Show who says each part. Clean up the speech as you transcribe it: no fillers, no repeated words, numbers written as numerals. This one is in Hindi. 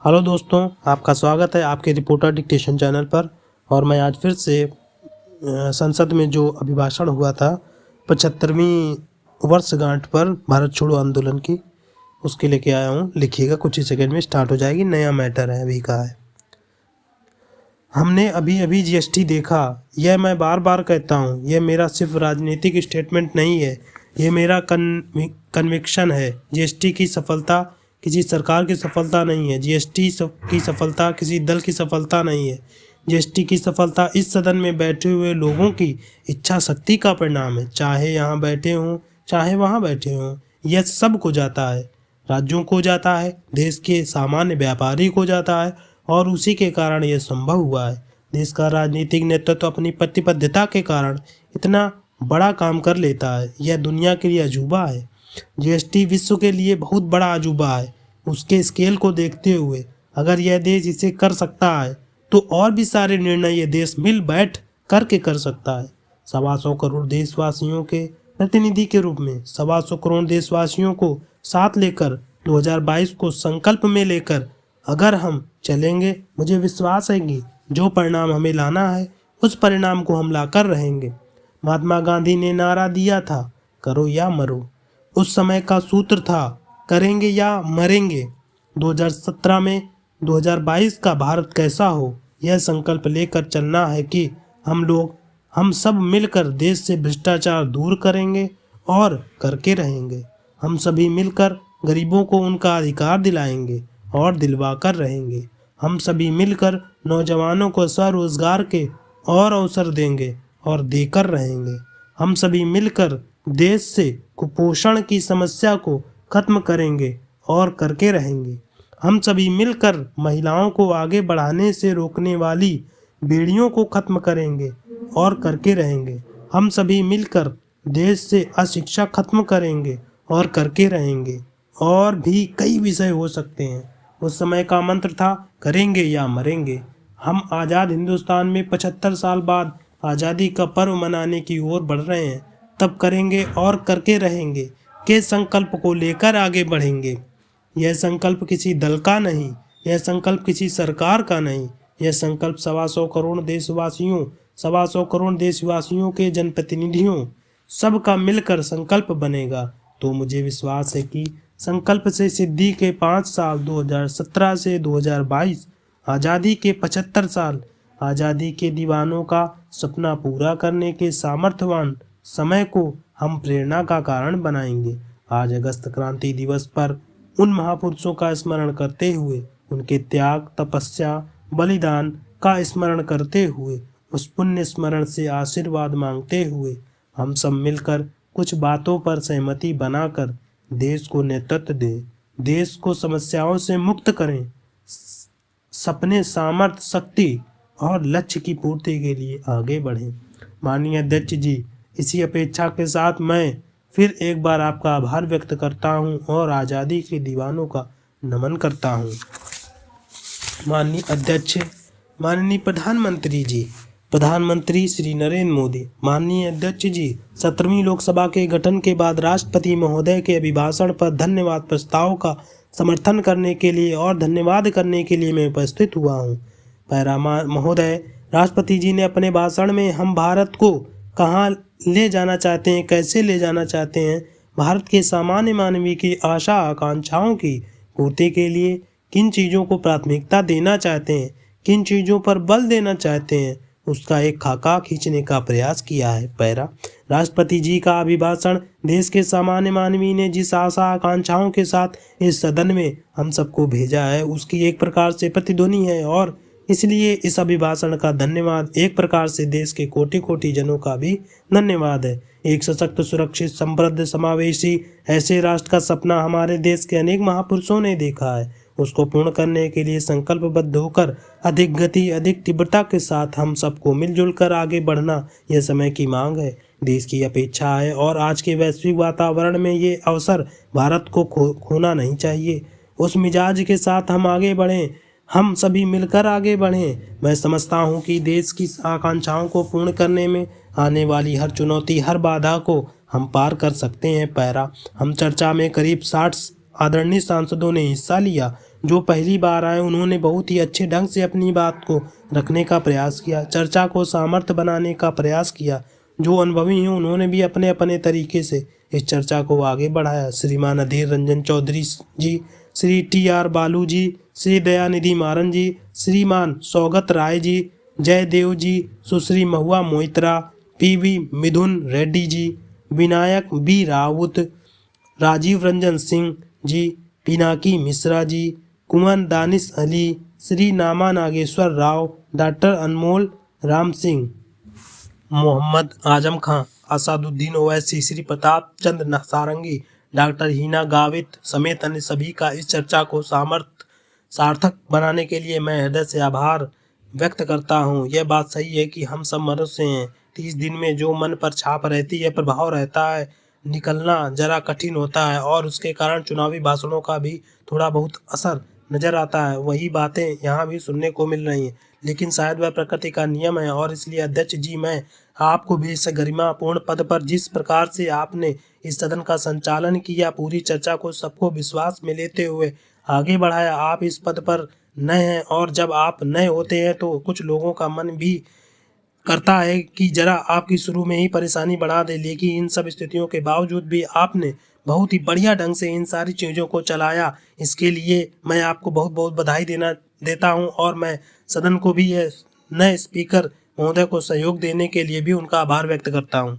Speaker 1: हेलो दोस्तों, आपका स्वागत है आपके रिपोर्टर डिक्टेशन चैनल पर। और मैं आज फिर से संसद में जो अभिभाषण हुआ था 75वीं वर्षगांठ पर भारत छोड़ो आंदोलन की, उसके लेके आया हूँ। लिखिएगा, कुछ ही सेकंड में स्टार्ट हो जाएगी। नया मैटर है अभी का है। हमने अभी अभी जीएसटी देखा। यह मैं बार बार कहता हूँ, यह मेरा सिर्फ राजनीतिक स्टेटमेंट नहीं है, ये मेरा कन्विक्शन है। जीएसटी की सफलता किसी सरकार की सफलता नहीं है। जीएसटी की सफलता किसी दल की सफलता नहीं है। जीएसटी की सफलता इस सदन में बैठे हुए लोगों की इच्छा शक्ति का परिणाम है। चाहे यहाँ बैठे हों, चाहे वहाँ बैठे हों, यह सब को जाता है। राज्यों को जाता है, देश के सामान्य व्यापारी को जाता है, और उसी के कारण यह संभव हुआ है। देश का राजनीतिक नेतृत्व अपनी प्रतिबद्धता के कारण इतना बड़ा काम कर लेता है। यह दुनिया के लिए अजूबा है। जीएसटी विश्व के लिए बहुत बड़ा अजूबा है। उसके स्केल को देखते हुए अगर यह देश इसे कर सकता है तो और भी सारे निर्णय यह देश मिल बैठ करके कर सकता है। 125 करोड़ देशवासियों के प्रतिनिधि के रूप में 125 करोड़ देशवासियों को साथ लेकर 2022 को संकल्प में लेकर अगर हम चलेंगे, मुझे विश्वास है कि जो परिणाम हमें लाना है उस परिणाम को हम लाकर रहेंगे। महात्मा गांधी ने नारा दिया था, करो या मरो। उस समय का सूत्र था, करेंगे या मरेंगे। 2017 में 2022 का भारत कैसा हो, यह संकल्प लेकर चलना है कि हम सब मिलकर देश से भ्रष्टाचार दूर करेंगे और करके रहेंगे। हम सभी मिलकर गरीबों को उनका अधिकार दिलाएंगे और दिलवा कर रहेंगे। हम सभी मिलकर नौजवानों को स्वरोजगार के और अवसर देंगे और देकर रहेंगे। हम सभी मिलकर देश से कुपोषण की समस्या को खत्म करेंगे और करके रहेंगे। हम सभी मिलकर महिलाओं को आगे बढ़ाने से रोकने वाली बेड़ियों को खत्म करेंगे और करके रहेंगे। हम सभी मिलकर देश से अशिक्षा खत्म करेंगे और करके रहेंगे। और भी कई विषय हो सकते हैं। उस समय का मंत्र था, करेंगे या मरेंगे। हम आज़ाद हिंदुस्तान में 75 साल बाद आज़ादी का पर्व मनाने की ओर बढ़ रहे हैं। तब करेंगे और करके रहेंगे के संकल्प को लेकर आगे बढ़ेंगे। यह संकल्प किसी दल का नहीं, यह संकल्प किसी सरकार का नहीं, यह संकल्प 125 करोड़ देशवासियों 125 करोड़ देशवासियों के जनप्रतिनिधियों सबका मिलकर संकल्प बनेगा। तो मुझे विश्वास है कि संकल्प से सिद्धि के 5 साल 2017 से 2022, आज़ादी के 75 साल, आज़ादी के दीवानों का सपना पूरा करने के सामर्थ्यवान समय को हम प्रेरणा का कारण बनाएंगे। आज अगस्त क्रांति दिवस पर उन महापुरुषों का स्मरण करते हुए, उनके त्याग, तपस्या, बलिदान का स्मरण करते हुए, उस पुण्य स्मरण से आशीर्वाद मांगते हुए हम सब मिलकर कुछ बातों पर सहमति बनाकर देश को नेतृत्व दें, देश को समस्याओं से मुक्त करें, सपने, सामर्थ्य, शक्ति और लक्ष्य की पूर्ति के लिए आगे बढ़ें। माननीय अध्यक्ष जी, इसी अपेक्षा के साथ मैं फिर एक बार आपका आभार व्यक्त करता हूं और आज़ादी के दीवानों का नमन करता हूं। माननीय अध्यक्ष, माननीय प्रधानमंत्री जी, प्रधानमंत्री श्री नरेंद्र मोदी, माननीय अध्यक्ष जी, 17वीं लोकसभा के गठन के बाद राष्ट्रपति महोदय के अभिभाषण पर धन्यवाद प्रस्ताव का समर्थन करने के लिए और धन्यवाद करने के लिए मैं उपस्थित हुआ हूँ। पैरा महोदय, राष्ट्रपति जी ने अपने भाषण में हम भारत को कहाँ ले जाना चाहते हैं, कैसे ले जाना चाहते हैं, भारत के सामान्य मानवीय की आशा आकांक्षाओं की पूर्ति के लिए किन चीज़ों को प्राथमिकता देना चाहते हैं, किन चीज़ों पर बल देना चाहते हैं, उसका एक खाका खींचने का प्रयास किया है। पैरा, राष्ट्रपति जी का अभिभाषण देश के सामान्य मानवीय ने जिस आशा आकांक्षाओं के साथ इस सदन में हम सबको भेजा है, उसकी एक प्रकार से प्रतिध्वनि है, और इसलिए इस अभिभाषण का धन्यवाद एक प्रकार से देश के कोटि कोटि जनों का भी धन्यवाद है। एक सशक्त, सुरक्षित, समृद्ध, समावेशी ऐसे राष्ट्र का सपना हमारे देश के अनेक महापुरुषों ने देखा है। उसको पूर्ण करने के लिए संकल्पबद्ध होकर अधिक गति, अधिक तीव्रता के साथ हम सबको मिलजुल कर आगे बढ़ना यह समय की मांग है, देश की अपेक्षा है। और आज के वैश्विक वातावरण में ये अवसर भारत को खोना नहीं चाहिए। उस मिजाज के साथ हम आगे बढ़ें, हम सभी मिलकर आगे बढ़ें। मैं समझता हूँ कि देश की आकांक्षाओं को पूर्ण करने में आने वाली हर चुनौती, हर बाधा को हम पार कर सकते हैं। पैरा, हम चर्चा में करीब 60 आदरणीय सांसदों ने हिस्सा लिया। जो पहली बार आए उन्होंने बहुत ही अच्छे ढंग से अपनी बात को रखने का प्रयास किया, चर्चा को सामर्थ्य बनाने का प्रयास किया। जो अनुभवी हैं उन्होंने भी अपने अपने तरीके से इस चर्चा को आगे बढ़ाया। श्रीमान अधीर रंजन चौधरी जी, श्री TR बालू जी, श्री दयानिधि मारन जी, श्रीमान सौगत राय जी, जयदेव जी, सुश्री महुआ मोइत्रा, PV मिथुन रेड्डी जी, विनायक B राउत, राजीव रंजन सिंह जी, पिनाकी मिश्रा जी, कुमन दानिश अली, श्री नामा नागेश्वर राव, डॉक्टर अनमोल राम सिंह, मोहम्मद आजम खां, असादुद्दीन ओवैसी, श्री प्रताप चंद्र सारंगी, डॉक्टर हिना गावित समेत अन्य सभी का इस चर्चा को सार्थक बनाने के लिए मैं हृदय से आभार व्यक्त करता हूँ। यह बात सही है कि हम सब मनुष्य हैं। 30 दिन में जो मन पर छाप रहती है, प्रभाव रहता है, निकलना जरा कठिन होता है और उसके कारण चुनावी भाषणों का भी थोड़ा बहुत असर नजर आता है। वही बातें यहाँ भी सुनने को मिल रही हैं, लेकिन शायद वह प्रकृति का नियम है। और इसलिए अध्यक्ष जी, मैं आपको भी इस गरिमापूर्ण पद पर जिस प्रकार से आपने इस सदन का संचालन किया, पूरी चर्चा को सबको विश्वास में लेते हुए आगे बढ़ाया, आप इस पद पर नए हैं और जब आप नए होते हैं तो कुछ लोगों का मन भी करता है कि जरा आपकी शुरू में ही परेशानी बढ़ा दे। लेकिन इन सब स्थितियों के बावजूद भी आपने बहुत ही बढ़िया ढंग से इन सारी चीज़ों को चलाया। इसके लिए मैं आपको बहुत बहुत बधाई देता हूं और मैं सदन को भी, ये नए स्पीकर महोदय को सहयोग देने के लिए भी उनका आभार व्यक्त करता हूं।